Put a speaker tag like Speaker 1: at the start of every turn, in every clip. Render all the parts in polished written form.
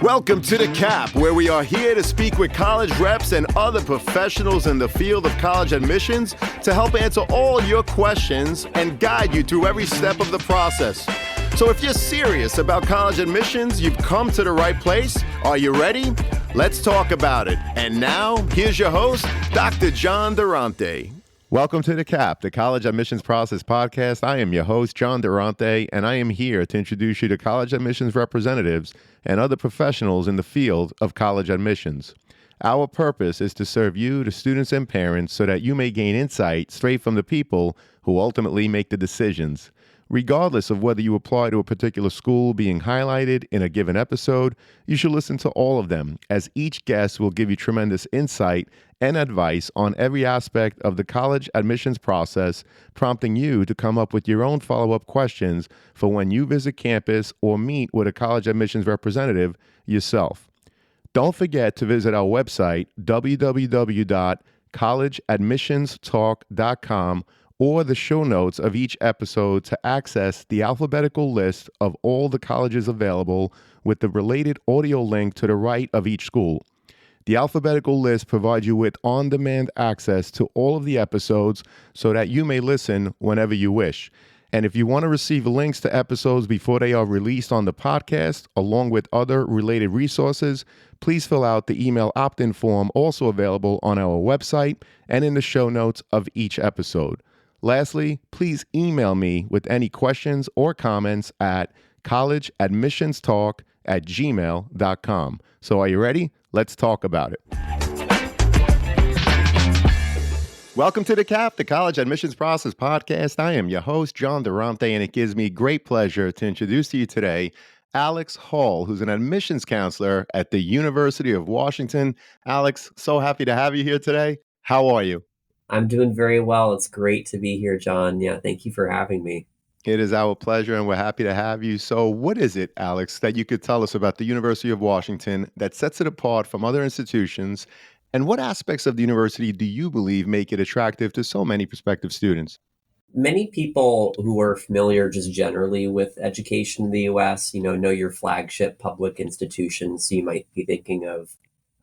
Speaker 1: Welcome to The Cap, where we are here to speak with college reps and other professionals in the field of college admissions to help answer all your questions and guide you through every step of the process. So if you're serious about college admissions, you've come to the right place. Are you ready? Let's talk about it. And now, here's your host, Dr. John Durante. Welcome to The Cap, the College Admissions Process Podcast. I am your host, John Durante, and I am here to introduce you to college admissions representatives and other professionals in the field of college admissions. Our purpose is to serve you, the students and parents, so that you may gain insight straight from the people who ultimately make the decisions. Regardless of whether you apply to a particular school being highlighted in a given episode, you should listen to all of them, as each guest will give you tremendous insight and advice on every aspect of the college admissions process, prompting you to come up with your own follow-up questions for when you visit campus or meet with a college admissions representative yourself. Don't forget to visit our website, www.collegeadmissionstalk.com, or the show notes of each episode to access the alphabetical list of all the colleges available with the related audio link to the right of each school. The alphabetical list provides you with on-demand access to all of the episodes so that you may listen whenever you wish. And if you want to receive links to episodes before they are released on the podcast, along with other related resources, please fill out the email opt-in form also available on our website and in the show notes of each episode. Lastly, please email me with any questions or comments at collegeadmissionstalk@gmail.com. So are you ready? Let's talk about it. Welcome to The Cap, the College Admissions Process Podcast. I am your host, John Durante, and it gives me great pleasure to introduce to you today Alex Hall, who's an admissions counselor at the University of Washington. Alex, so happy to have you here today. How are you?
Speaker 2: I'm doing very well. It's great to be here, John. Yeah, thank you for having me.
Speaker 1: It is our pleasure, and we're happy to have you. So what is it, Alex, that you could tell us about the University of Washington that sets it apart from other institutions? And what aspects of the university do you believe make it attractive to so many prospective students?
Speaker 2: Many people who are familiar just generally with education in the U.S., know your flagship public institutions. So you might be thinking of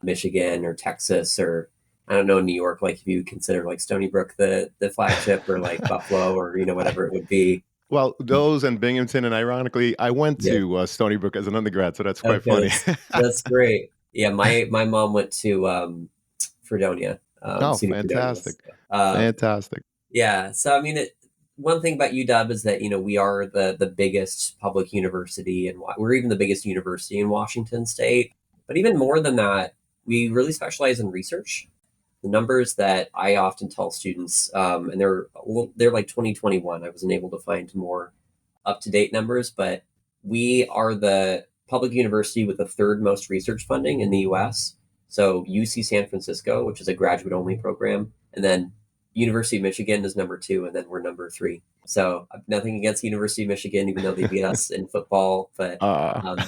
Speaker 2: Michigan or Texas or I don't know, New York, like if you consider like Stony Brook the flagship or like Buffalo or, whatever it would be.
Speaker 1: Well, those and Binghamton, and ironically, I went to Stony Brook as an undergrad, so that's quite funny.
Speaker 2: That's great. Yeah, my mom went to Fredonia.
Speaker 1: Fantastic. Fantastic.
Speaker 2: Yeah, so I mean, one thing about UW is that, we are the biggest public university, and we're even the biggest university in Washington State. But even more than that, we really specialize in research. The numbers that I often tell students, and they're like 2021. I wasn't able to find more up-to-date numbers, but we are the public university with the third most research funding in the U.S. So UC San Francisco, which is a graduate-only program, and then University of Michigan is number 2, and then we're number 3. So nothing against University of Michigan, even though they beat us in football, but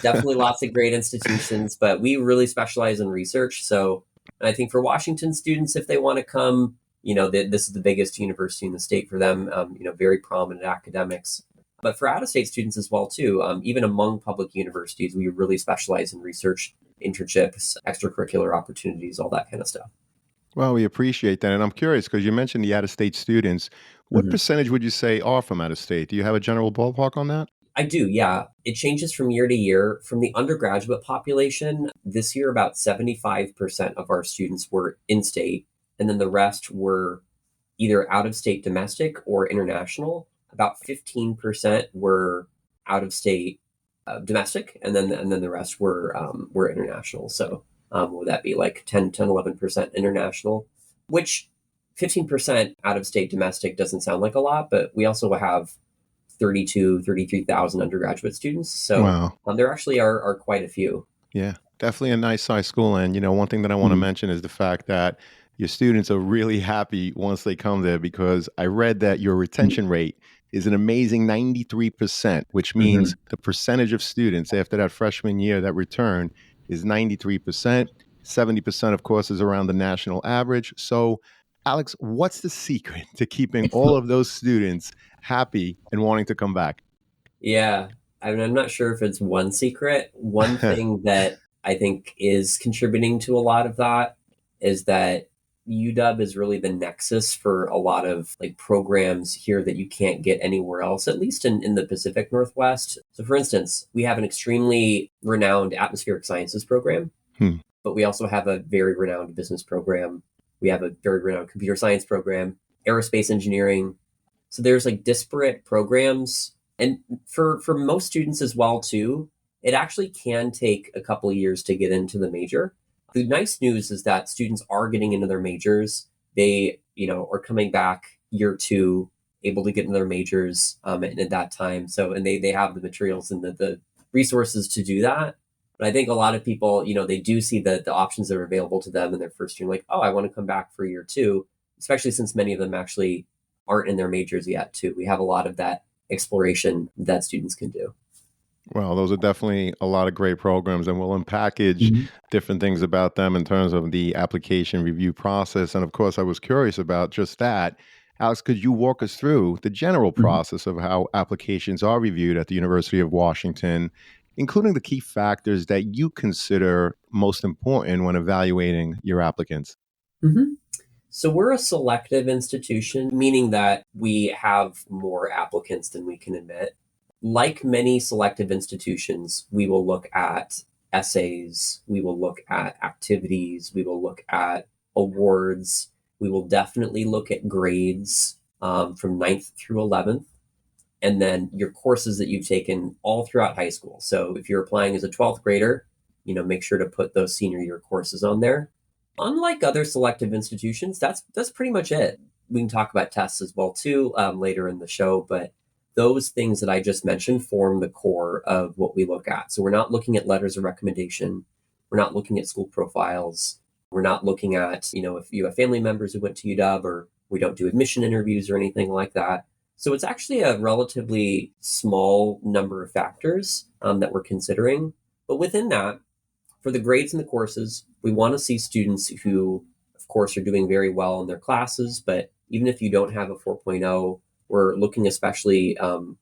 Speaker 2: definitely lots of great institutions. But we really specialize in research. So I think for Washington students, if they want to come, this is the biggest university in the state for them, very prominent academics. But for out-of-state students as well, too, even among public universities, we really specialize in research, internships, extracurricular opportunities, all that kind of stuff.
Speaker 1: Well, we appreciate that. And I'm curious, because you mentioned the out-of-state students. What percentage would you say are from out-of-state? Do you have a general ballpark on that?
Speaker 2: I do, yeah. It changes from year to year. From the undergraduate population, this year about 75% of our students were in-state, and then the rest were either out-of-state domestic or international. About 15% were out-of-state domestic, and then the rest were international. So would that be like 10, 11% international, which 15% out-of-state domestic doesn't sound like a lot, but we also have 33,000 undergraduate students. So
Speaker 1: wow.
Speaker 2: There actually are quite a few.
Speaker 1: Yeah, definitely a nice size school. And, one thing that I want to mention is the fact that your students are really happy once they come there, because I read that your retention rate is an amazing 93%, which means the percentage of students after that freshman year that return is 93%. 70%, of course, is around the national average. So, Alex, what's the secret to keeping all of those students happy and wanting to come back?
Speaker 2: Yeah, I mean, I'm not sure if it's one secret. One thing that I think is contributing to a lot of that is that UW is really the nexus for a lot of like programs here that you can't get anywhere else, at least in the Pacific Northwest. So for instance, we have an extremely renowned atmospheric sciences program, but we also have a very renowned business program. We have a very renowned computer science program, aerospace engineering. So there's like disparate programs. And for most students as well, too, it actually can take a couple of years to get into the major. The nice news is that students are getting into their majors. They, are coming back year two, able to get into their majors at that time. So, and they have the materials and the resources to do that. But I think a lot of people, they do see the options that are available to them in their first year, like, oh, I want to come back for year two, especially since many of them actually aren't in their majors yet, too. We have a lot of that exploration that students can do.
Speaker 1: Well, those are definitely a lot of great programs, and we'll unpackage different things about them in terms of the application review process. And of course, I was curious about just that. Alex, could you walk us through the general process of how applications are reviewed at the University of Washington, including the key factors that you consider most important when evaluating your applicants?
Speaker 2: So we're a selective institution, meaning that we have more applicants than we can admit. Like many selective institutions, we will look at essays, we will look at activities, we will look at awards, we will definitely look at grades from 9th through 11th, and then your courses that you've taken all throughout high school. So if you're applying as a 12th grader, make sure to put those senior year courses on there. Unlike other selective institutions, that's pretty much it. We can talk about tests as well too later in the show, but those things that I just mentioned form the core of what we look at. So we're not looking at letters of recommendation. We're not looking at school profiles. We're not looking at, if you have family members who went to UW, or we don't do admission interviews or anything like that. So it's actually a relatively small number of factors that we're considering. But within that, for the grades and the courses, we want to see students who, of course, are doing very well in their classes. But even if you don't have a 4.0, we're looking especially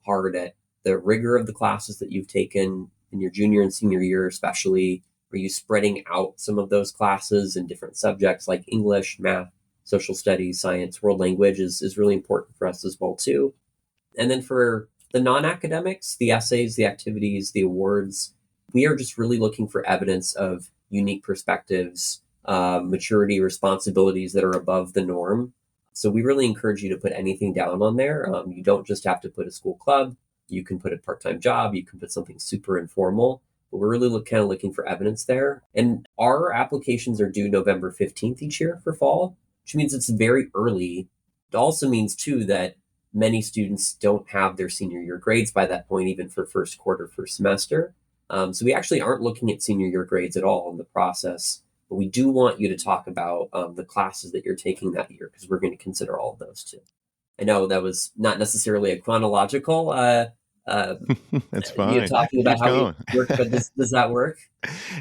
Speaker 2: hard at the rigor of the classes that you've taken in your junior and senior year, especially. Are you spreading out some of those classes in different subjects like English, math, social studies, science, world language is really important for us as well, too. And then for the non-academics, the essays, the activities, the awards, we are just really looking for evidence of unique perspectives, maturity, responsibilities that are above the norm. So we really encourage you to put anything down on there. You don't just have to put a school club. You can put a part-time job. You can put something super informal. But we're really kind of looking for evidence there. And our applications are due November 15th each year for fall, which means it's very early. It also means, too, that many students don't have their senior year grades by that point, even for first quarter, first semester. So we actually aren't looking at senior year grades at all in the process. But we do want you to talk about the classes that you're taking that year, because we're going to consider all of those too. I know that was not necessarily a chronological
Speaker 1: It's fine.
Speaker 2: talking about
Speaker 1: Keep
Speaker 2: how
Speaker 1: going.
Speaker 2: we work, but does that work?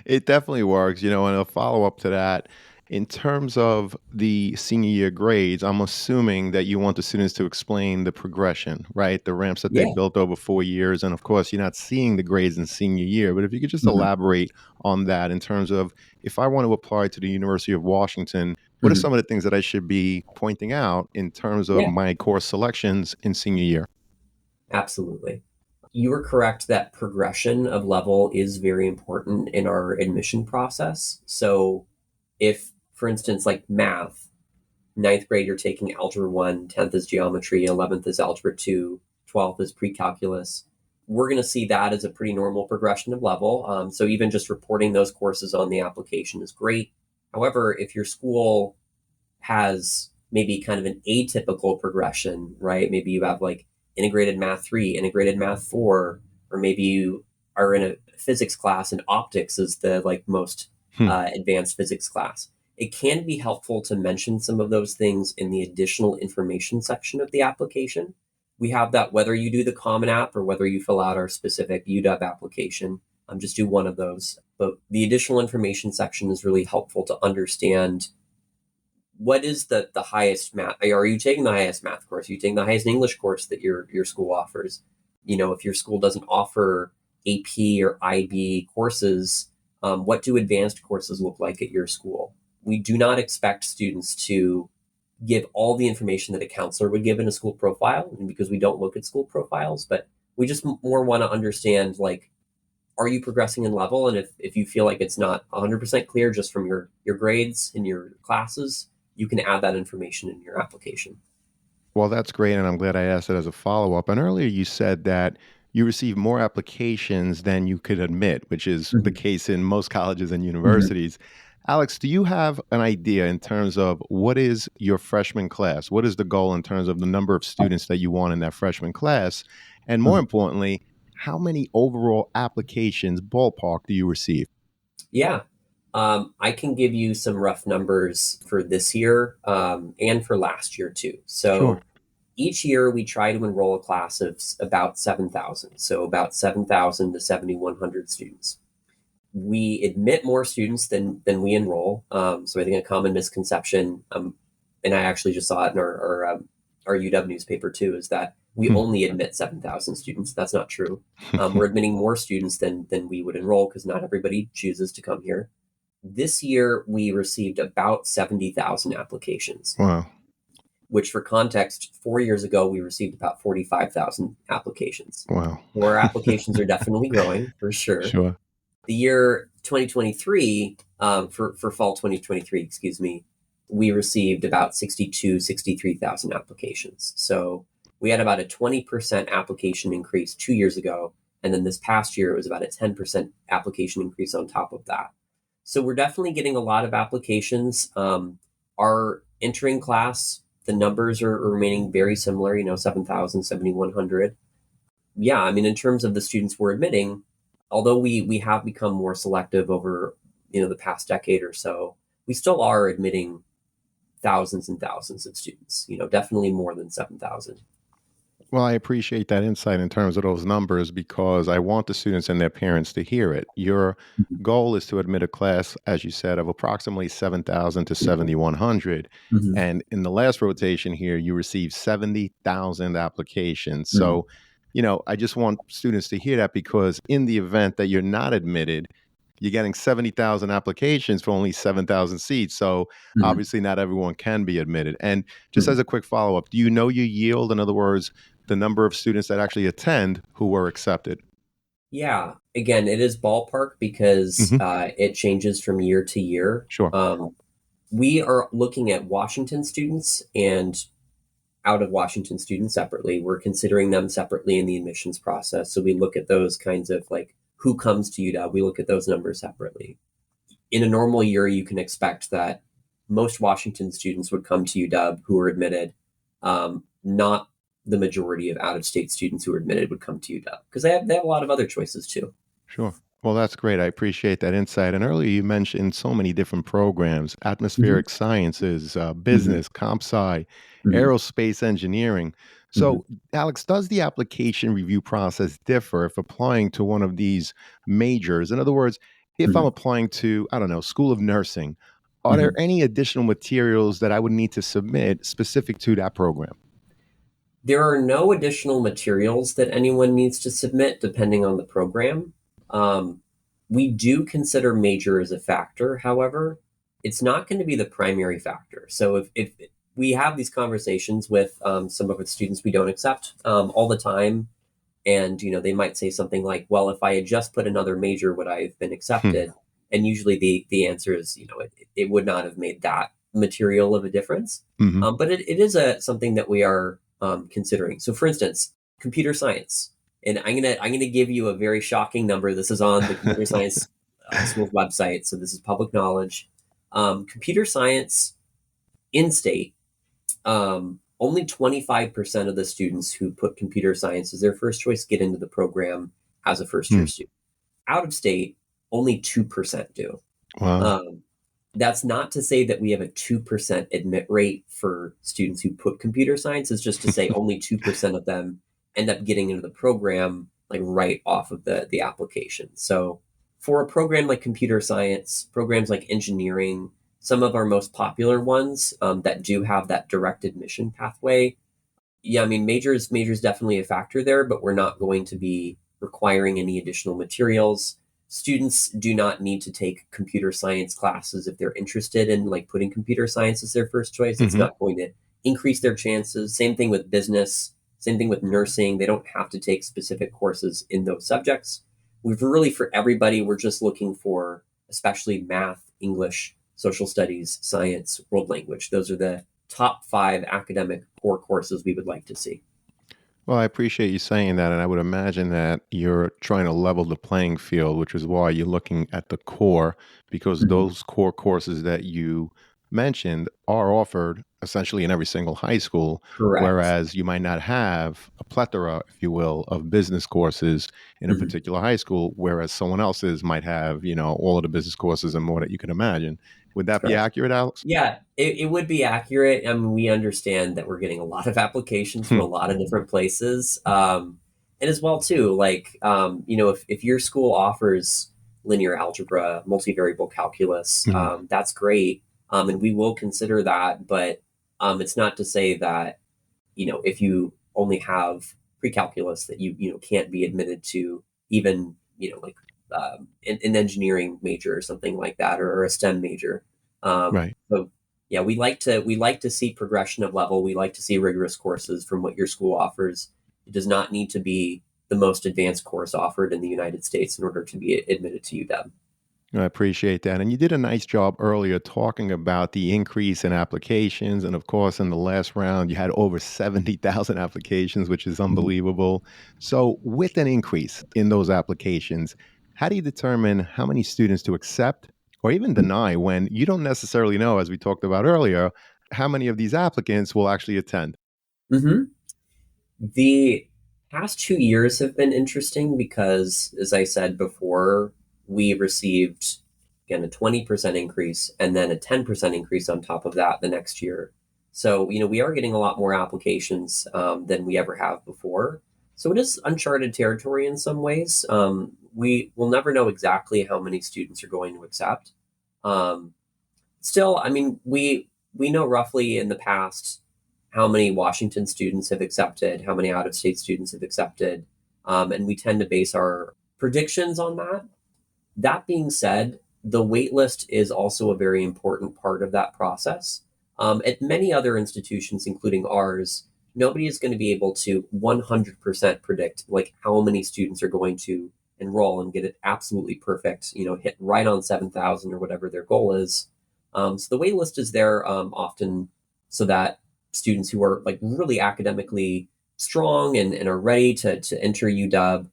Speaker 1: It definitely works, and a follow-up to that, in terms of the senior year grades, I'm assuming that you want the students to explain the progression, right? The ramps that they
Speaker 2: Yeah.
Speaker 1: built over 4 years. And of course, you're not seeing the grades in senior year, but if you could just elaborate on that in terms of, if I want to apply to the University of Washington, what are some of the things that I should be pointing out in terms of
Speaker 2: Yeah,
Speaker 1: my course selections in senior year?
Speaker 2: absolutely. You are correct that progression of level is very important in our admission process. So if, for instance, like math, 9th grade, you're taking Algebra 1, 10th is Geometry, 11th is Algebra 2, 12th is Pre-Calculus. We're going to see that as a pretty normal progression of level. So even just reporting those courses on the application is great. However, if your school has maybe kind of an atypical progression, right? Maybe you have like integrated math 3, integrated math 4, or maybe you are in a physics class and optics is the like most advanced physics class. It can be helpful to mention some of those things in the additional information section of the application. We have that whether you do the Common App or whether you fill out our specific UW application. Just do one of those. But the additional information section is really helpful to understand what is the highest math. Are you taking the highest math course? Are you taking the highest English course that your school offers? If your school doesn't offer AP or IB courses, What do advanced courses look like at your school? We do not expect students to give all the information that a counselor would give in a school profile, and because we don't look at school profiles, but we just more want to understand, like, are you progressing in level? And if you feel like it's not 100% clear just from your grades in your classes, you can add that information in your application.
Speaker 3: Well, that's great, and I'm glad I asked it as a follow-up. And earlier you said that you receive more applications than you could admit, which is the
Speaker 2: Mhm.
Speaker 3: case in most colleges and
Speaker 2: Mhm.
Speaker 3: universities. Alex, do you have an idea in terms of what is your freshman class? What is the goal in terms of the number of students that you want in that freshman class? And more
Speaker 2: Mhm.
Speaker 3: importantly, how many overall applications, ballpark, do you receive?
Speaker 2: Yeah. I can give you some rough numbers for this year and for last year too.
Speaker 3: Sure.
Speaker 2: So each year we try to enroll a class of about 7,000. So about 7,000 to 7,100 students. We admit more students than we enroll. So I think a common misconception, and I actually just saw it in our UW newspaper too, is that we
Speaker 3: Hmm.
Speaker 2: only admit 7,000 students. That's not true. We're admitting more students than we would enroll because not everybody chooses to come here. This year, we received about 70,000 applications,
Speaker 3: Wow.
Speaker 2: which, for context, 4 years ago, we received about 45,000 applications.
Speaker 3: Wow.
Speaker 2: So our applications are definitely growing for sure.
Speaker 3: Sure.
Speaker 2: The year 2023, for fall 2023, excuse me, we received about 63,000 applications. So we had about a 20% application increase 2 years ago. And then this past year, it was about a 10% application increase on top of that. So we're definitely getting a lot of applications. Our entering class, the numbers are remaining very similar, 7,000, 7,100. Yeah, I mean, in terms of the students we're admitting, although we have become more selective over, the past decade or so, we still are admitting thousands and thousands of students, definitely more than 7,000.
Speaker 3: Well, I appreciate that insight in terms of those numbers because I want the students and their parents to hear it. Your goal is to admit a class, as you said, of approximately 7,000 to 7,100.
Speaker 2: Mhm.
Speaker 3: And in the last rotation here, you received 70,000 applications.
Speaker 2: Mhm.
Speaker 3: So, I just want students to hear that because in the event that you're not admitted, you're getting 70,000 applications for only 7,000 seats. So
Speaker 2: Mhm.
Speaker 3: obviously, not everyone can be admitted. And just
Speaker 2: Mhm.
Speaker 3: as a quick follow up, do you know your yield? In other words, the number of students that actually attend who were accepted.
Speaker 2: Yeah. Again, it is ballpark because
Speaker 3: Hmm.
Speaker 2: it changes from year to year.
Speaker 3: Sure.
Speaker 2: We are looking at Washington students and out of Washington students separately. We're considering them separately in the admissions process. So we look at those kinds of, like, who comes to UW. We look at those numbers separately. In a normal year, you can expect that most Washington students would come to UW who are admitted. Not the majority of out of state students who are admitted would come to UW because they have a lot of other choices too.
Speaker 3: Sure. Well, that's great. I appreciate that insight. And earlier you mentioned so many different programs:
Speaker 2: Hmm.
Speaker 3: atmospheric sciences,
Speaker 2: Hmm.
Speaker 3: business, comp sci,
Speaker 2: Hmm.
Speaker 3: aerospace engineering.
Speaker 2: Hmm.
Speaker 3: So, Alex, does the application review process differ if applying to one of these majors? In other words, if I'm
Speaker 2: Hmm.
Speaker 3: applying to, I don't know, School of Nursing, are there
Speaker 2: Hmm.
Speaker 3: any additional materials that I would need to submit specific to that program?
Speaker 2: There are no additional materials that anyone needs to submit depending on the program. Um, we do consider major as a factor, however, it's not going to be the primary factor. So if we have these conversations with some of the students we don't accept all the time, and they might say something like, well, if I had just put another major, would I have been accepted? And usually the answer is, it would not have made that material of a difference.
Speaker 3: Hmm.
Speaker 2: But it is something that we are considering. So, for instance, computer science, and I'm gonna give you a very shocking number. This is on the computer science school's website, so this is public knowledge. Computer science in state, only 25% of the students who put computer science as their first choice get into the program as a first year student. Out of state, only 2% do.
Speaker 3: Wow.
Speaker 2: Um, that's not to say that we have a 2% admit rate for students who put computer science. It's just to say only 2% of them end up getting into the program, like, right off of the application. So for a program like computer science, programs like engineering, some of our most popular ones that do have that direct admission pathway, yeah, I mean, majors definitely a factor there, but we're not going to be requiring any additional materials. students do not need to take computer science classes if they're interested in like putting computer science as their first choice. It's
Speaker 3: Hmm.
Speaker 2: not going to increase their chances. Same thing with business, same thing with nursing. They don't have to take specific courses in those subjects. We've really, for everybody, we're just looking for, especially math, English, social studies, science, world language. Those are the top 5 academic core courses we would like to see.
Speaker 3: Well, I appreciate you saying that, and I would imagine that you're trying to level the playing field, which is why you're looking at the core, because
Speaker 2: Mhm.
Speaker 3: those core courses that you mentioned are offered essentially in every single high school,
Speaker 2: Correct.
Speaker 3: whereas you might not have a plethora, if you will, of business courses in a
Speaker 2: Mhm.
Speaker 3: particular high school, whereas someone else's might have, all of the business courses and more that you can imagine. Would that be
Speaker 2: Correct.
Speaker 3: accurate, Alex?
Speaker 2: Yeah, it would be accurate. I mean, we understand that we're getting a lot of applications from
Speaker 3: Hmm.
Speaker 2: a lot of different places. And as well, too, like, if your school offers linear algebra, multivariable calculus,
Speaker 3: Mhm.
Speaker 2: that's great. And we will consider that. But it's not to say that, if you only have pre-calculus that you can't be admitted to even, like an engineering major or something like that, or a STEM major.
Speaker 3: Right.
Speaker 2: So yeah, we like to see progression of level. We like to see rigorous courses from what your school offers. It does not need to be the most advanced course offered in the United States in order to be admitted to UW.
Speaker 3: I appreciate that. And you did a nice job earlier talking about the increase in applications. And of course, in the last round, you had over 70,000 applications, which is
Speaker 2: Mhm.
Speaker 3: unbelievable. So, with an increase in those applications, how do you determine how many students to accept or even deny when you don't necessarily know, as we talked about earlier, how many of these applicants will actually attend?
Speaker 2: Mhm. The past 2 years have been interesting because, as I said before, we received again a 20% increase and then a 10% increase on top of that the next year. So, we are getting a lot more applications than we ever have before. So it is uncharted territory in some ways. We will never know exactly how many students are going to accept. Um, Still, I mean, we know roughly in the past how many Washington students have accepted, how many out of state students have accepted, and we tend to base our predictions on that. That being said, the wait list is also a very important part of that process. At many other institutions, including ours, nobody is going to be able to 100% predict like how many students are going to enroll and get it absolutely perfect, hit right on 7,000 or whatever their goal is. So the wait list is there often so that students who are like really academically strong and are ready to enter UW,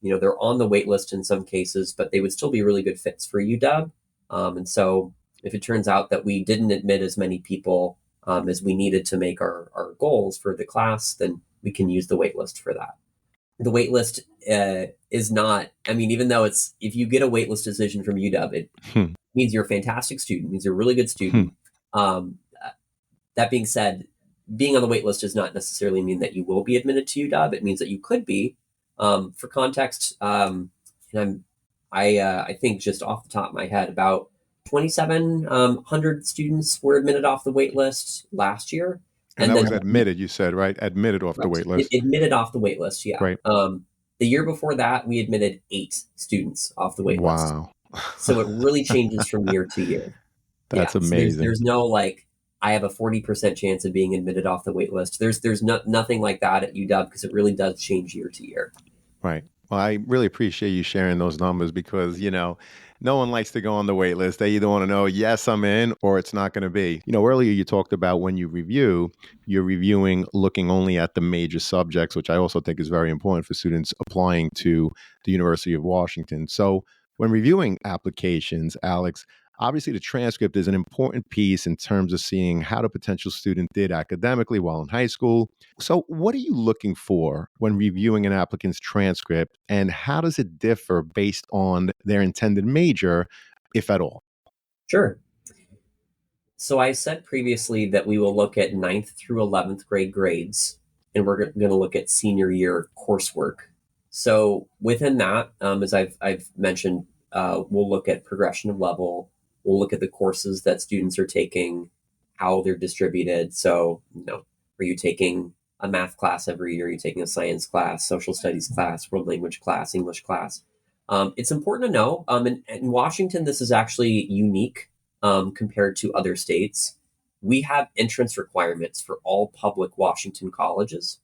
Speaker 2: they're on the wait list in some cases, but they would still be really good fits for UW. And so if it turns out that we didn't admit as many people as we needed to make our goals for the class, then we can use the wait list for that. The wait list is not, I mean, even though if you get a wait list decision from UW, it
Speaker 3: Hmm.
Speaker 2: means you're a fantastic student, means you're a really good
Speaker 3: Hmm.
Speaker 2: student. That being said, being on the wait list does not necessarily mean that you will be admitted to UW. It means that you could be. For context, and I think just off the top of my head, about 2,700 students were admitted off the wait list last year,
Speaker 3: And
Speaker 2: and
Speaker 3: that
Speaker 2: then
Speaker 3: was admitted, you said, right? Admitted off the wait list.
Speaker 2: admitted off the wait list. Yeah.
Speaker 3: Right.
Speaker 2: The year before that, we admitted 8 students off the wait list.
Speaker 3: Wow.
Speaker 2: So it really changes from year to year. Yeah.
Speaker 3: That's
Speaker 2: So there's
Speaker 3: amazing.
Speaker 2: there's no like I have a 40% chance of being admitted off the wait list. There's nothing like that at UW because it really does change year to year.
Speaker 3: Right. Well, I really appreciate you sharing those numbers because, no one likes to go on the wait list. They either want to know, yes, I'm in, or it's not going to be. Earlier you talked about when you review, you're reviewing looking only at the major subjects, which I also think is very important for students applying to the University of Washington. So when reviewing applications, Alex, obviously the transcript is an important piece in terms of seeing how the potential student did academically while in high school. So, what are you looking for when reviewing an applicant's transcript, and how does it differ based on their intended major, if at all?
Speaker 2: Sure. So I said previously that we will look at ninth through 11th grade grades, and we're going to look at senior year coursework. So within that, as I've mentioned, we'll look at progression of level. We'll look at the courses that students are taking, how they're distributed. So, are you taking a math class every year? Are you taking a science class, social studies class, world language class, English class? It's important to know. In Washington, this is actually unique compared to other states. We have entrance requirements for all public Washington colleges.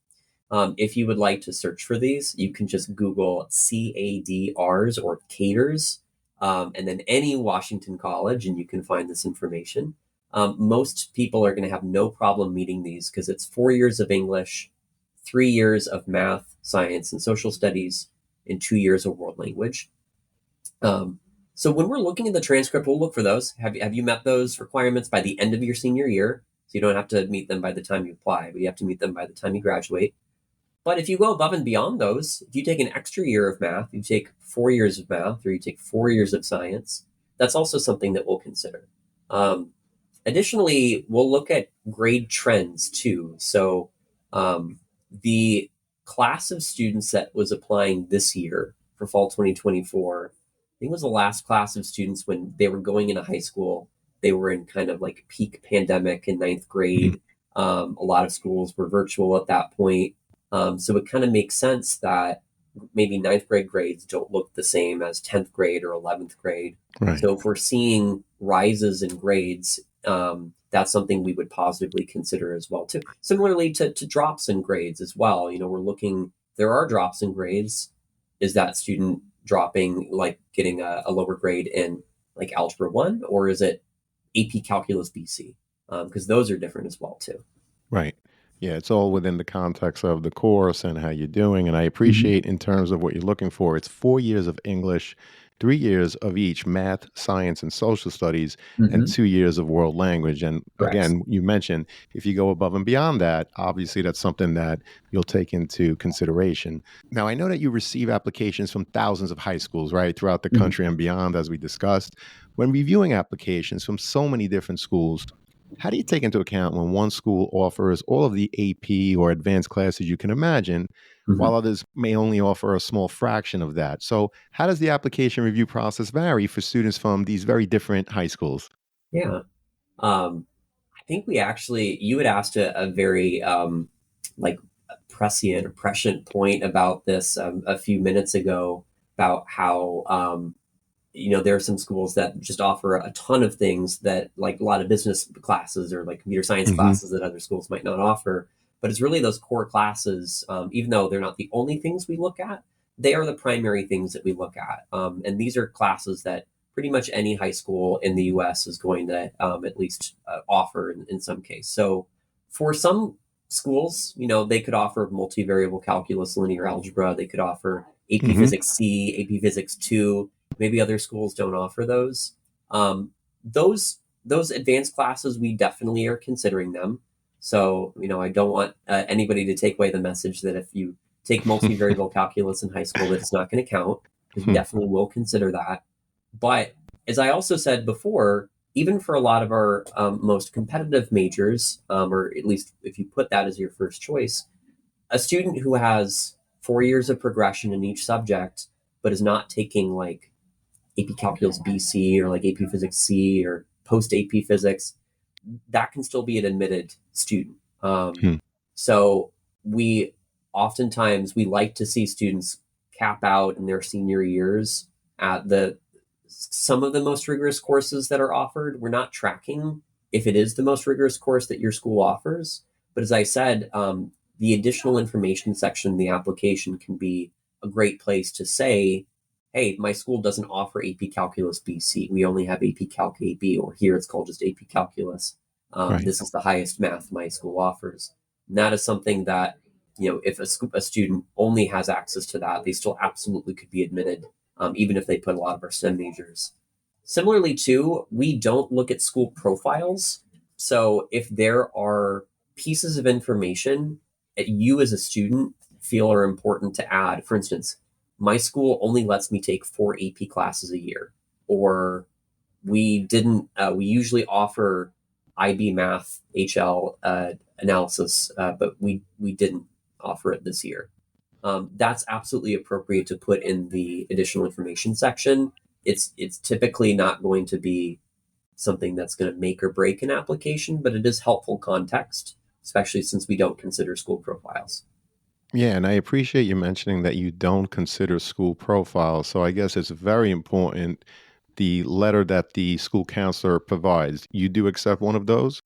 Speaker 2: If you would like to search for these, you can just Google CADRs or CADRs, and then any Washington college, and you can find this information. Most people are going to have no problem meeting these because it's 4 years of English, 3 years of math, science, and social studies, and 2 years of world language. So when we're looking at the transcript, we'll look for those. Have you met those requirements by the end of your senior year? So you don't have to meet them by the time you apply, but you have to meet them by the time you graduate. But if you go above and beyond those, if you take an extra year of math, you take 4 years of math, or you take 4 years of science, that's also something that we'll consider. Additionally, we'll look at grade trends too. So the class of students that was applying this year for fall 2024, I think it was the last class of students when they were going into high school. They were in kind of like peak pandemic in ninth grade. A lot of schools were virtual at that point. So it kind of makes sense that maybe ninth grade grades don't look the same as 10th grade or 11th grade.
Speaker 3: Right.
Speaker 2: So if we're seeing rises in grades, that's something we would positively consider as well too. Similarly to drops in grades as well. We're looking, there are drops in grades. Is that student dropping, like getting a lower grade in like Algebra 1, or is it AP Calculus BC? Because those are different as well too.
Speaker 3: Right. Yeah, it's all within the context of the course and how you're doing. And I appreciate in terms of what you're looking for, it's 4 years of English, 3 years of each math, science, and social studies, and 2 years of world language. And
Speaker 2: Correct.
Speaker 3: again, you mentioned if you go above and beyond that, obviously that's something that you'll take into consideration. Now, I know that you receive applications from thousands of high schools, right, throughout the country and beyond, as we discussed. When reviewing applications from so many different schools, how do you take into account when one school offers all of the AP or advanced classes you can imagine, while others may only offer a small fraction of that? So, how does the application review process vary for students from these very different high schools?
Speaker 2: Yeah. I think you had asked a very like prescient point about this a few minutes ago about how there are some schools that just offer a ton of things that like a lot of business classes or like computer science classes that other schools might not offer. But it's really those core classes, even though they're not the only things we look at, they are the primary things that we look at. And these are classes that pretty much any high school in the US is going to at least offer in some case. So for some schools, they could offer multivariable calculus, linear algebra, they could offer AP Physics C, AP Physics 2. Maybe other schools don't offer those. Those advanced classes, we definitely are considering them. So, I don't want anybody to take away the message that if you take multivariable calculus in high school, that it's not going to count. We definitely will consider that. But as I also said before, even for a lot of our most competitive majors, or at least if you put that as your first choice, a student who has 4 years of progression in each subject, but is not taking like AP Calculus BC or like AP Physics C or post AP Physics, that can still be an admitted student. So we like to see students cap out in their senior years at some of the most rigorous courses that are offered. We're not tracking if it is the most rigorous course that your school offers. But as I said, the additional information section in the application can be a great place to say, hey, my school doesn't offer AP Calculus BC. We only have AP Calc AB, or here it's called just AP Calculus. This is the highest math my school offers. And that is something that, if a student only has access to that, they still absolutely could be admitted, even if they put a lot of our STEM majors. Similarly, too, we don't look at school profiles. So if there are pieces of information that you as a student feel are important to add, for instance, my school only lets me take 4 AP classes a year, or we usually offer IB Math HL analysis, but we didn't offer it this year. That's absolutely appropriate to put in the additional information section. It's typically not going to be something that's going to make or break an application, but it is helpful context, especially since we don't consider school profiles.
Speaker 3: Yeah, and I appreciate you mentioning that you don't consider school profiles. So I guess it's very important the letter that the school counselor provides. You do accept one of those?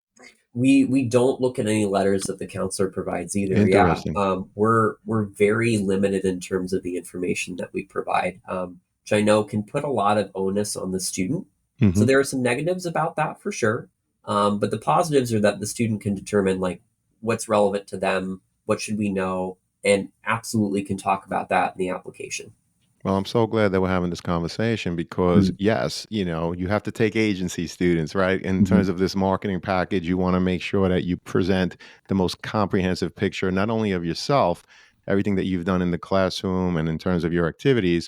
Speaker 2: We don't look at any letters that the counselor provides either. Yeah,
Speaker 3: Interesting.
Speaker 2: we're very limited in terms of the information that we provide, which I know can put a lot of onus on the student. So
Speaker 3: Hmm.
Speaker 2: there are some negatives about that for sure, but the positives are that the student can determine like what's relevant to them, what should we know, and absolutely can talk about that in the application.
Speaker 3: Well, I'm so glad that we're having this conversation because,
Speaker 2: Mm.
Speaker 3: yes, you have to take agency students, right? In
Speaker 2: Mhm.
Speaker 3: terms of this marketing package, you want to make sure that you present the most comprehensive picture, not only of yourself, everything that you've done in the classroom and in terms of your activities,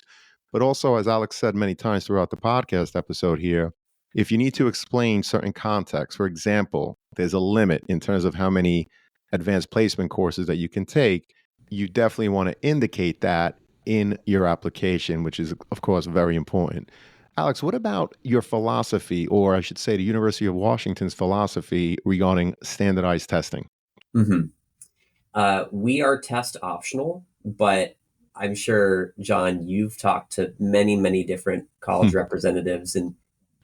Speaker 3: but also, as Alex said many times throughout the podcast episode here, if you need to explain certain contexts, for example, there's a limit in terms of how many advanced placement courses that you can take, you definitely want to indicate that in your application, which is, of course, very important. Alex, what about your philosophy, or I should say, the University of Washington's philosophy regarding standardized testing?
Speaker 2: Mhm. We are test optional, but I'm sure, John, you've talked to many, many different college representatives, and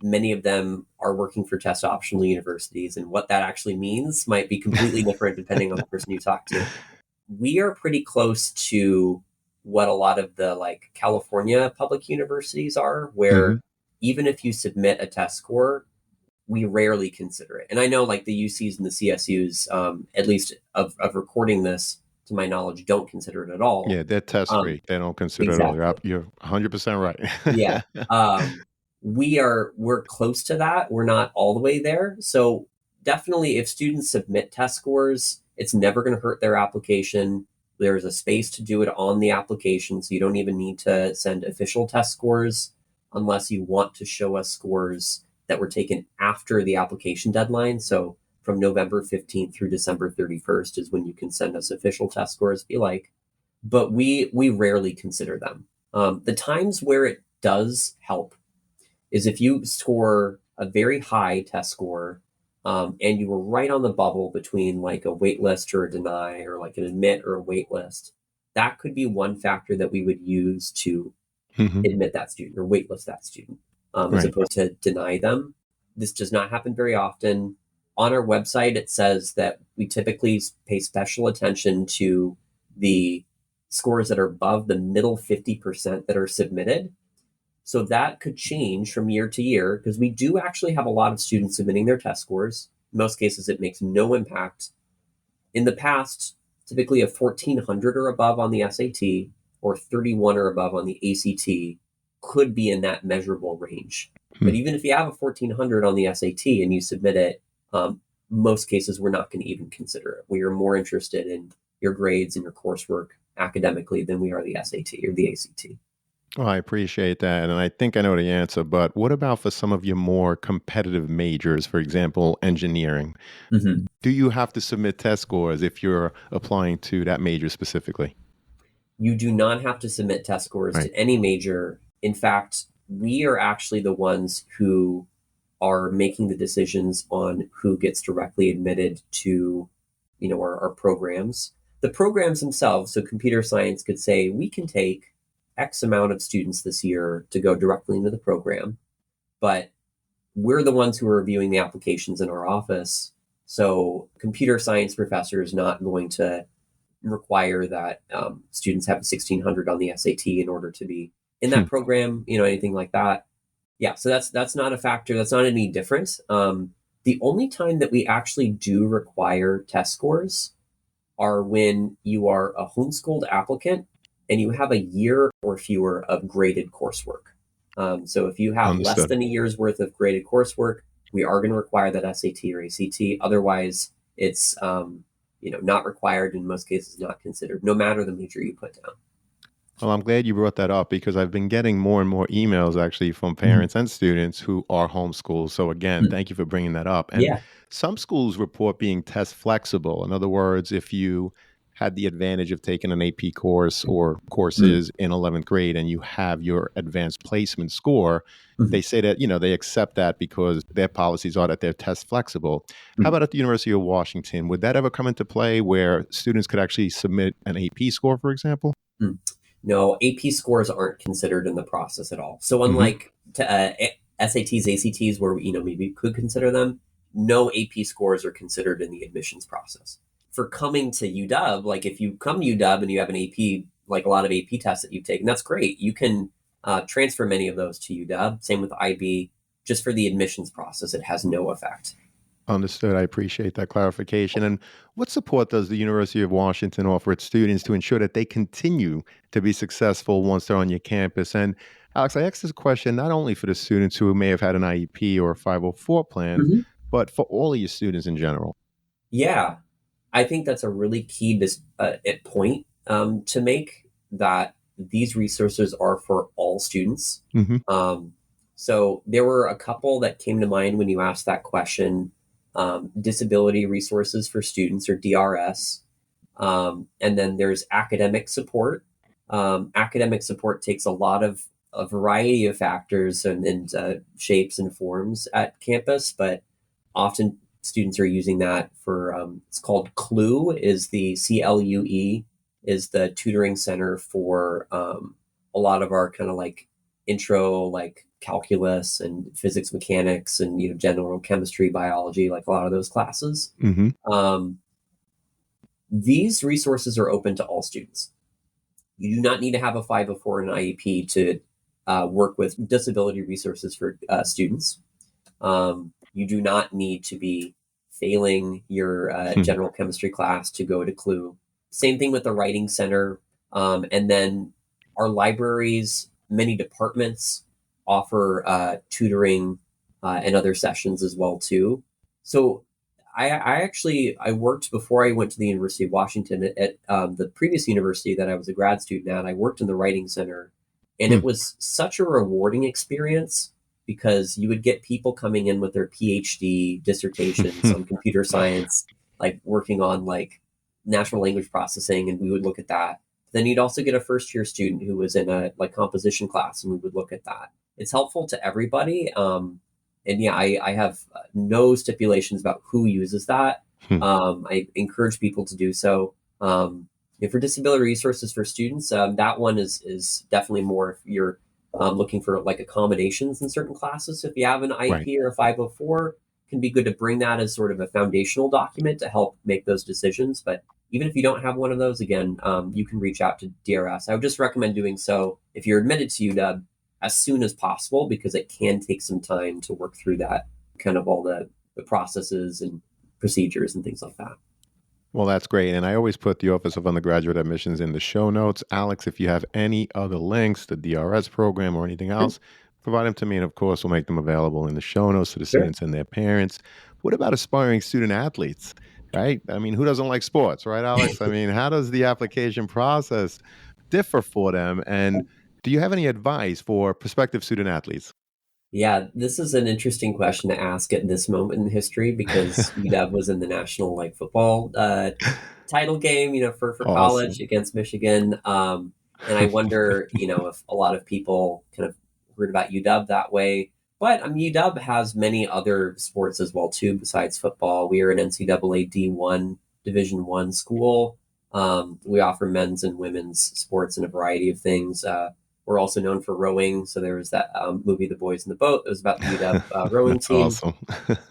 Speaker 2: many of them are working for test optional universities. And what that actually means might be completely different depending on the person you talk to. We are pretty close to what a lot of the like California public universities are, where
Speaker 3: Hmm.
Speaker 2: even if you submit a test score, we rarely consider it. And I know like the UCs and the CSUs, at least of recording this, to my knowledge, don't consider it at all.
Speaker 3: Yeah, they're test
Speaker 2: Um,
Speaker 3: free. They don't consider it all.
Speaker 2: exactly.
Speaker 3: You're 100%
Speaker 2: Yeah.
Speaker 3: right.
Speaker 2: We're close to that. We're not all the way there. So definitely if students submit test scores, it's never going to hurt their application. There's a space to do it on the application. So you don't even need to send official test scores unless you want to show us scores that were taken after the application deadline. So from November 15th through December 31st is when you can send us official test scores if you like. But we rarely consider them. The times where it does help is if you score a very high test score, and you were right on the bubble between like a wait list or a deny or like an admit or a wait list. That could be one factor that we would use to
Speaker 3: Hmm.
Speaker 2: admit that student or waitlist that student, as
Speaker 3: Right.
Speaker 2: opposed to deny them. This does not happen very often. On our website, it says that we typically pay special attention to the scores that are above the middle 50% that are submitted. So that could change from year to year because we do actually have a lot of students submitting their test scores. In most cases, it makes no impact. In the past, typically a 1400 or above on the SAT or 31 or above on the ACT could be in that measurable range.
Speaker 3: Hmm.
Speaker 2: But even if you have a 1400 on the SAT and you submit it, most cases we're not going to even consider it. We are more interested in your grades and your coursework academically than we are the SAT or the ACT.
Speaker 3: Well, I appreciate that. And I think I know the answer, but what about for some of your more competitive majors, for example, engineering?
Speaker 2: Mhm.
Speaker 3: Do you have to submit test scores if you're applying to that major specifically?
Speaker 2: You do not have to submit test scores
Speaker 3: Right.
Speaker 2: to any major. In fact, we are actually the ones who are making the decisions on who gets directly admitted to, our programs. The programs themselves, so computer science could say we can take X amount of students this year to go directly into the program, but we're the ones who are reviewing the applications in our office. So computer science professor is not going to require that students have a 1600 on the SAT in order to be in
Speaker 3: Hmm.
Speaker 2: that program, anything like that. Yeah, so that's not a factor. That's not any different. The only time that we actually do require test scores are when you are a homeschooled applicant and you have a year or fewer of graded coursework. So if you have less
Speaker 3: Understood.
Speaker 2: than a year's worth of graded coursework, we are going to require that SAT or ACT. Otherwise, it's not required in most cases, not considered, no matter the major you put down.
Speaker 3: Well, I'm glad you brought that up because I've been getting more and more emails actually from
Speaker 2: Mhm.
Speaker 3: parents and students who are homeschooled. So, again,
Speaker 2: Mhm.
Speaker 3: thank you for bringing that up. And
Speaker 2: Yeah.
Speaker 3: some schools report being test flexible. In other words, if you had the advantage of taking an AP course or courses in 11th grade and you have your advanced placement score, they say that, they accept that because their policies are that they're test flexible. How about at the University of Washington? Would that ever come into play where students could actually submit an AP score, for example?
Speaker 2: No, AP scores aren't considered in the process at all. So unlike SATs, ACTs, where maybe we could consider them, no AP scores are considered in the admissions process. For coming to UW, like if you come to UW and you have an AP, like a lot of AP tests that you've taken, that's great. You can transfer many of those to UW. Same with IB. Just for the admissions process, it has no effect.
Speaker 3: Understood. I appreciate that clarification. And what support does the University of Washington offer its students to ensure that they continue to be successful once they're on your campus? And Alex, I asked this question not only for the students who may have had an IEP or a 504 plan, but for all of your students in general.
Speaker 2: Yeah, I think that's a really key point to make, that these resources are for all students. So there were a couple that came to mind when you asked that question. Disability resources for students, or DRS. And then there's academic support. Academic support takes a variety of factors and shapes and forms at campus, but often students are using that for, it's called CLUE, is the CLUE, is the tutoring center for a lot of our kind of like intro, like calculus and physics, mechanics, and general chemistry, biology, like a lot of those classes. These resources are open to all students. You do not need to have a 504 and an IEP to work with disability resources for students. You do not need to be failing your general chemistry class to go to CLUE. Same thing with the writing center. And then our libraries, many departments offer tutoring and other sessions as well too. So I worked, before I went to the University of Washington, at the previous university that I was a grad student at. I worked in the writing center, and it was such a rewarding experience because you would get people coming in with their PhD dissertations on computer science, like working on like natural language processing, and we would look at that. Then you'd also get a first year student who was in a like composition class, and we would look at that. It's helpful to everybody. And yeah, I have no stipulations about who uses that. I encourage people to do so. For disability resources for students, that one is definitely more if you're looking for like accommodations in certain classes. So if you have an IEP or a 504, it can be good to bring that as sort of a foundational document to help make those decisions. But even if you don't have one of those, again, you can reach out to DRS. I would just recommend doing so if you're admitted to UW as soon as possible, because it can take some time to work through that, kind of all the processes and procedures and things like that.
Speaker 3: Well, that's great. And I always put the Office of Undergraduate Admissions in the show notes. Alex, if you have any other links, the DRS program or anything else, provide them to me. And of course, we'll make them available in the show notes to the students and their parents. What about aspiring student athletes, right? I mean, who doesn't like sports, right, Alex? I mean, how does the application process differ for them? And do you have any advice for prospective student athletes?
Speaker 2: Yeah, this is an interesting question to ask at this moment in history, because UW was in the national like football title game, for college against Michigan. And I wonder, if a lot of people kind of heard about UW that way. But UW has many other sports as well too, besides football. We are an NCAA D1 Division I school. We offer men's and women's sports and a variety of things. We're also known for rowing. So there was that movie, The Boys in the Boat. It was about the UW rowing team.
Speaker 3: Awesome.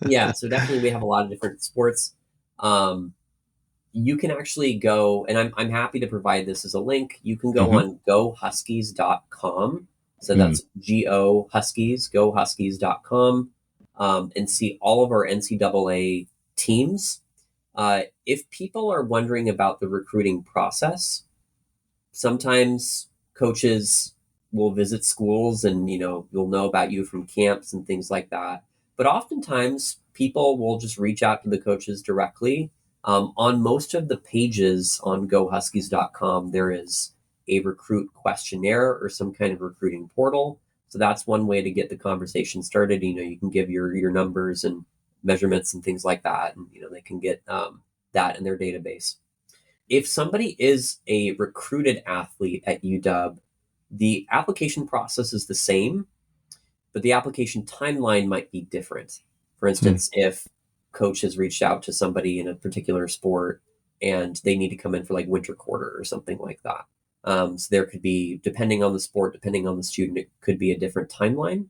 Speaker 2: Yeah, so definitely we have a lot of different sports. You can actually go, and I'm happy to provide this as a link. You can go on gohuskies.com. So that's Go Huskies, gohuskies.com, and see all of our NCAA teams. If people are wondering about the recruiting process, sometimes coaches will visit schools and, you'll know about you from camps and things like that. But oftentimes people will just reach out to the coaches directly. On most of the pages on gohuskies.com, there is a recruit questionnaire or some kind of recruiting portal. So that's one way to get the conversation started. You can give your numbers and measurements and things like that. And, they can get that in their database. if somebody is a recruited athlete at UW, the application process is the same, but the application timeline might be different. For
Speaker 3: Hmm.
Speaker 2: instance, if coach has reached out to somebody in a particular sport and they need to come in for like winter quarter or something like that. So there could be, depending on the sport, depending on the student, it could be a different timeline,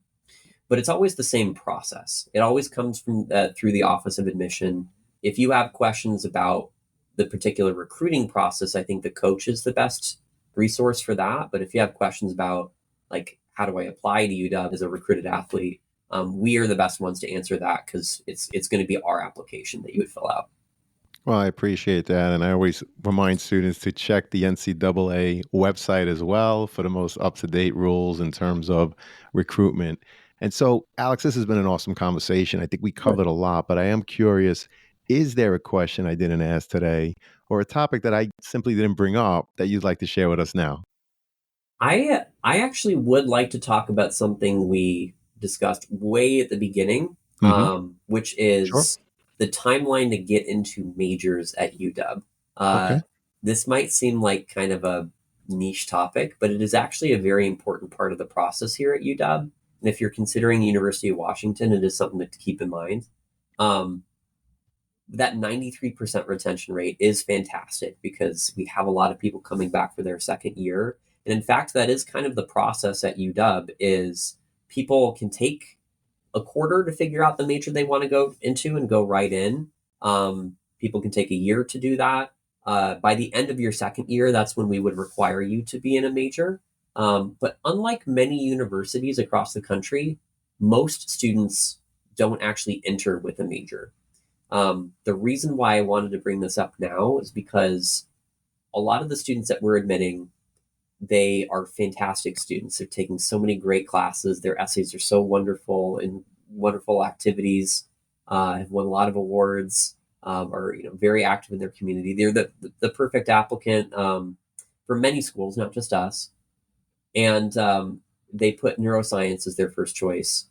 Speaker 2: but it's always the same process. It always comes from through the Office of Admission. If you have questions about the particular recruiting process, I think the coach is the best resource for that. But if you have questions about like how do I apply to UW as a recruited athlete, we are the best ones to answer that because it's going to be our application that you would fill out.
Speaker 3: Well, I appreciate that. And I always remind students to check the NCAA website as well for the most up to date rules in terms of recruitment. And so, Alex, this has been an awesome conversation. I think we covered a lot, but I am curious, is there a question I didn't ask today or a topic that I simply didn't bring up that you'd like to share with us now?
Speaker 2: I actually would like to talk about something we discussed way at the beginning,
Speaker 3: Hmm.
Speaker 2: which
Speaker 3: Sure.
Speaker 2: is the timeline to get into majors at UW. Uh,
Speaker 3: Okay.
Speaker 2: this might seem like kind of a niche topic, but it is actually a very important part of the process here at UW. And if you're considering University of Washington, it is something to keep in mind. Um, that 93% retention rate is fantastic because we have a lot of people coming back for their second year. And in fact, that is kind of the process at UW is people can take a quarter to figure out the major they want to go into and go right in. People can take a year to do that. By the end of your second year, that's when we would require you to be in a major. But unlike many universities across the country, most students don't actually enter with a major. The reason why I wanted to bring this up now is because a lot of the students that we're admitting, they are fantastic students. They're taking so many great classes. Their essays are so wonderful and wonderful activities. Have won a lot of awards. Are very active in their community. They're the perfect applicant for many schools, not just us. And they put neuroscience as their first choice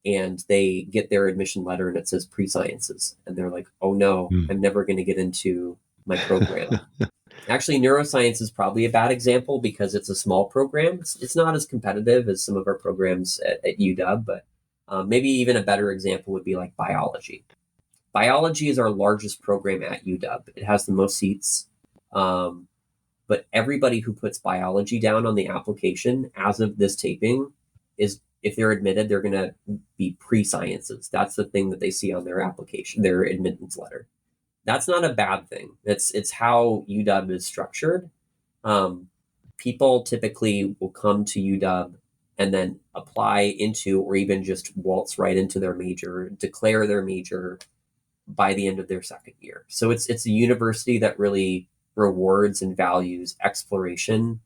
Speaker 2: and they get their admission letter and it says pre-sciences and they're like, oh no,
Speaker 3: Mm.
Speaker 2: I'm never going to get into my program. Actually, neuroscience is probably a bad example because it's a small program. It's not as competitive as some of our programs at UW, but maybe even a better example would be like biology. Biology is our largest program at UW. It has the most seats. Um, but everybody who puts biology down on the application as of this taping is, if they're admitted, they're going to be pre-sciences. That's the thing that they see on their application, their admittance letter. That's not a bad thing. It's how UW is structured. Um, People typically will come to UW and then apply into, or even just waltz right into their major, declare their major by the end of their second year. So it's a university that really rewards and values exploration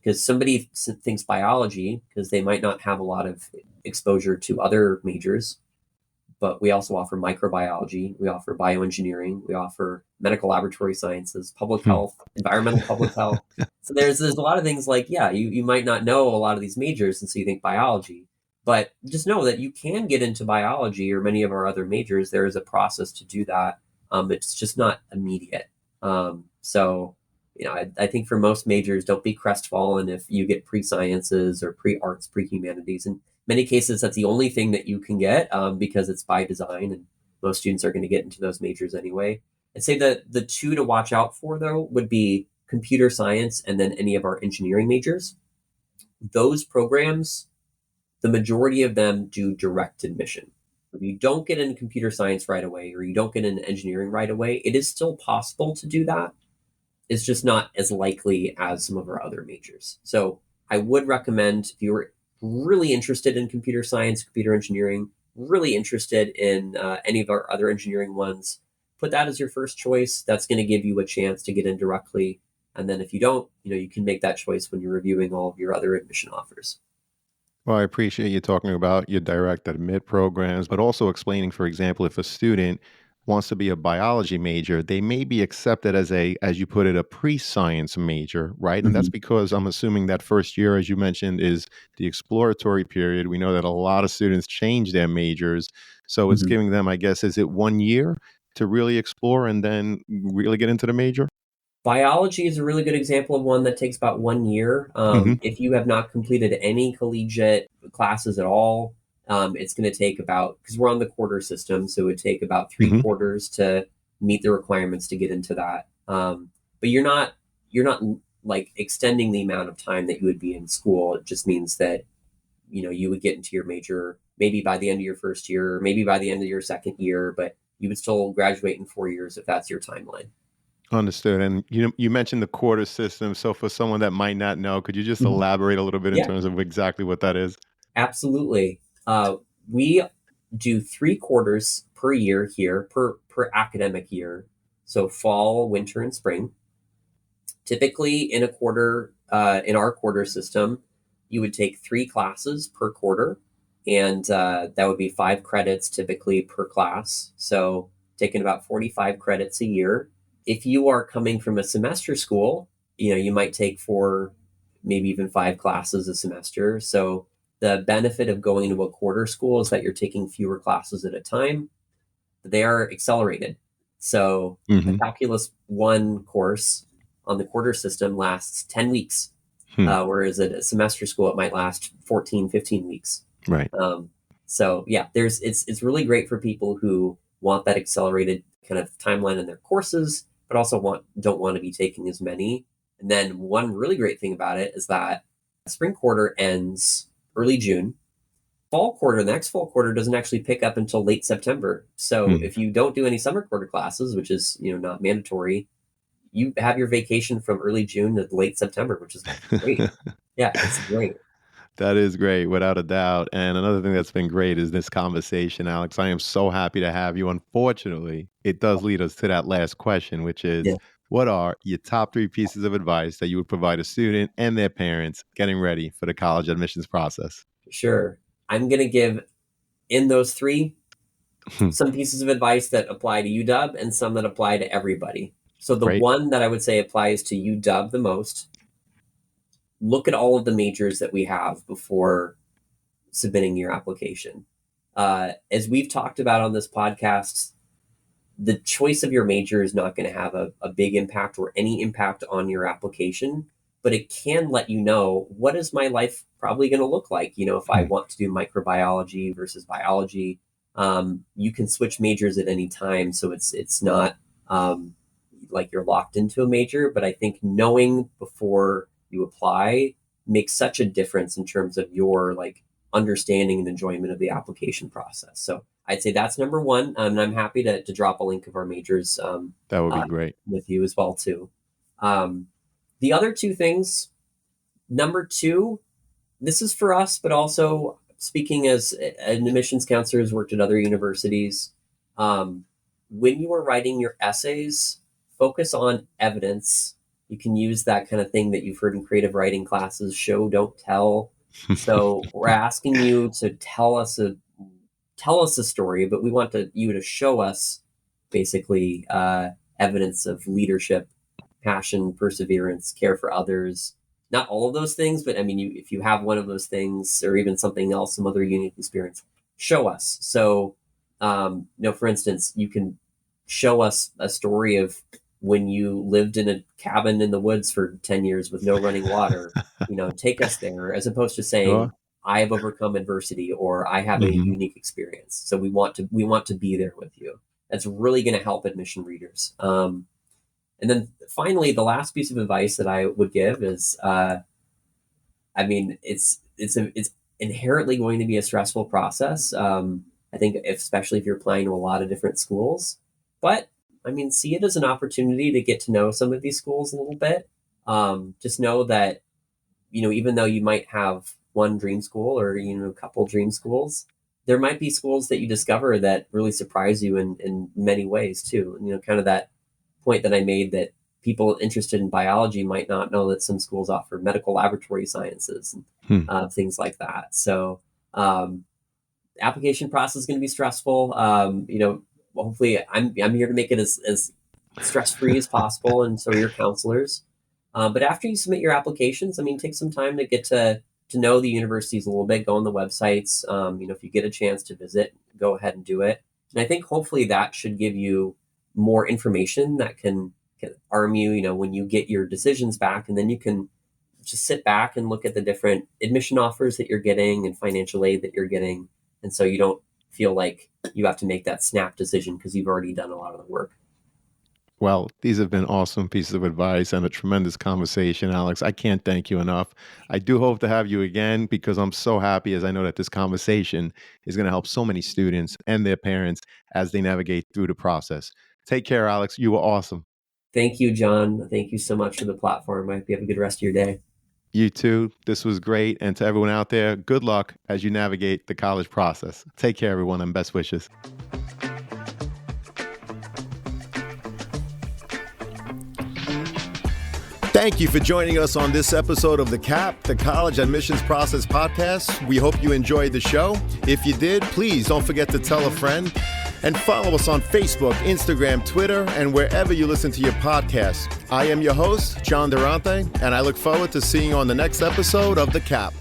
Speaker 2: because somebody thinks biology because they might not have a lot of exposure to other majors, but we also offer microbiology, we offer bioengineering, we offer medical laboratory sciences, public
Speaker 3: Hmm.
Speaker 2: health, environmental public health. So there's a lot of things like, yeah, you might not know a lot of these majors and so you think biology, but just know that you can get into biology or many of our other majors. There is a process to do that. It's just not immediate. I think for most majors, don't be crestfallen if you get pre-sciences or pre-arts, pre-humanities. In many cases, that's the only thing that you can get because it's by design, and most students are going to get into those majors anyway. I'd say that the two to watch out for, though, would be computer science and then any of our engineering majors. Those programs, the majority of them do direct admission. If you don't get into computer science right away or you don't get into engineering right away, it is still possible to do that. It's just not as likely as some of our other majors. So I would recommend if you're really interested in computer science, computer engineering, really interested in any of our other engineering ones, put that as your first choice. That's going to give you a chance to get in directly. And then if you don't, you can make that choice when you're reviewing all of your other admission offers.
Speaker 3: Well, I appreciate you talking about your direct admit programs, but also explaining, for example, if a student wants to be a biology major, they may be accepted as as you put it, a pre-science major, right? And that's
Speaker 2: Mhm.
Speaker 3: because I'm assuming that first year, as you mentioned, is the exploratory period. We know that a lot of students change their majors. So it's
Speaker 2: Mhm.
Speaker 3: giving them, I guess, is it 1 year to really explore and then really get into the major?
Speaker 2: Biology is a really good example of one that takes about 1 year.
Speaker 3: Hmm.
Speaker 2: If you have not completed any collegiate classes at all, it's going to take about, because we're on the quarter system, so it would take about three
Speaker 3: Hmm.
Speaker 2: quarters to meet the requirements to get into that. But you're not like extending the amount of time that you would be in school. It just means that you would get into your major maybe by the end of your first year, maybe by the end of your second year, but you would still graduate in 4 years if that's your timeline.
Speaker 3: Understood. And you mentioned the quarter system. So for someone that might not know, could you just
Speaker 2: Mhm.
Speaker 3: elaborate a little bit in
Speaker 2: Yeah,
Speaker 3: terms of exactly what that is?
Speaker 2: absolutely. We do 3 quarters per year here, per academic year. So fall, winter, and spring. Typically, in our quarter system, you would take 3 classes per quarter, and that would be 5 credits typically per class. So taking about 45 credits a year. If you are coming from a semester school, you might take 4, maybe even 5 classes a semester. So the benefit of going to a quarter school is that you're taking fewer classes at a time. They are accelerated. So a
Speaker 3: Hmm.
Speaker 2: Calculus 1 course on the quarter system lasts 10 weeks,
Speaker 3: Hmm.
Speaker 2: whereas at a semester school, it might last 14, 15 weeks.
Speaker 3: Right.
Speaker 2: Um, so yeah, it's really great for people who want that accelerated kind of timeline in their courses, but also don't want to be taking as many. And then one really great thing about it is that spring quarter ends early June. The next fall quarter doesn't actually pick up until late September. So
Speaker 3: Hmm.
Speaker 2: if you don't do any summer quarter classes, which is not mandatory, you have your vacation from early June to late September, which is great. Yeah, it's great.
Speaker 3: That is great, without a doubt. And another thing that's been great is this conversation, Alex. I am so happy to have you. Unfortunately, it does lead us to that last question, which
Speaker 2: Yeah,
Speaker 3: is what are your top 3 pieces of advice that you would provide a student and their parents getting ready for the college admissions process?
Speaker 2: sure. I'm gonna give in those three some pieces of advice that apply to UW and some that apply to everybody. So the
Speaker 3: Great.
Speaker 2: one that I would say applies to UW the most, look at all of the majors that we have before submitting your application. As we've talked about on this podcast, the choice of your major is not going to have a big impact or any impact on your application, but it can let you know what is my life probably going to look like. If I
Speaker 3: Hmm.
Speaker 2: want to do microbiology versus biology, you can switch majors at any time, so it's not like you're locked into a major. But I think knowing before you apply makes such a difference in terms of your like understanding and enjoyment of the application process. So I'd say that's number one, and I'm happy to drop a link of our majors
Speaker 3: That would be
Speaker 2: uh,
Speaker 3: great.
Speaker 2: with you as well too. Um, the other two things, number two, this is for us, but also speaking as an admissions counselor who's worked at other universities. Um, when you are writing your essays, focus on evidence. You can use that kind of thing that you've heard in creative writing classes: show, don't tell. So we're asking you to tell us a story, but we want you to show us basically evidence of leadership, passion, perseverance, care for others. Not all of those things, but I mean, if you have one of those things or even something else, some other unique experience, show us. So, for instance, you can show us a story of when you lived in a cabin in the woods for 10 years with no running water. Take us there, as opposed to saying,
Speaker 3: Sure.
Speaker 2: I have overcome adversity or I have a
Speaker 3: Hmm.
Speaker 2: unique experience. So we want to be there with you. That's really going to help admission readers. And then finally, the last piece of advice that I would give is, I mean, it's inherently going to be a stressful process. I think, especially if you're applying to a lot of different schools, but I mean, see it as an opportunity to get to know some of these schools a little bit. Just know that even though you might have one dream school or a couple dream schools, there might be schools that you discover that really surprise you in many ways too. Kind of that point that I made that people interested in biology might not know that some schools offer medical laboratory sciences and
Speaker 3: Hmm.
Speaker 2: things like that. So um, the application process is going to be stressful. Hopefully I'm here to make it as stress free as possible, and so are your counselors. But after you submit your applications, I mean, take some time to get to know the universities a little bit. Go on the websites. If you get a chance to visit, go ahead and do it. And I think hopefully that should give you more information that can can arm you, when you get your decisions back, and then you can just sit back and look at the different admission offers that you're getting and financial aid that you're getting. And so you don't feel like you have to make that snap decision because you've already done a lot of the work.
Speaker 3: Well, these have been awesome pieces of advice and a tremendous conversation, Alex. I can't thank you enough. I do hope to have you again because I'm so happy as I know that this conversation is going to help so many students and their parents as they navigate through the process. Take care, Alex. You were awesome.
Speaker 2: Thank you, John. Thank you so much for the platform. I hope you have a good rest of your day.
Speaker 3: You too. This was great. And to everyone out there, good luck as you navigate the college process. Take care, everyone, and best wishes.
Speaker 1: Thank you for joining us on this episode of The CAP, the College Admissions Process Podcast. We hope you enjoyed the show. If you did, please don't forget to tell a friend and follow us on Facebook, Instagram, Twitter, and wherever you listen to your podcasts. I am your host, John Durante, and I look forward to seeing you on the next episode of The CAP.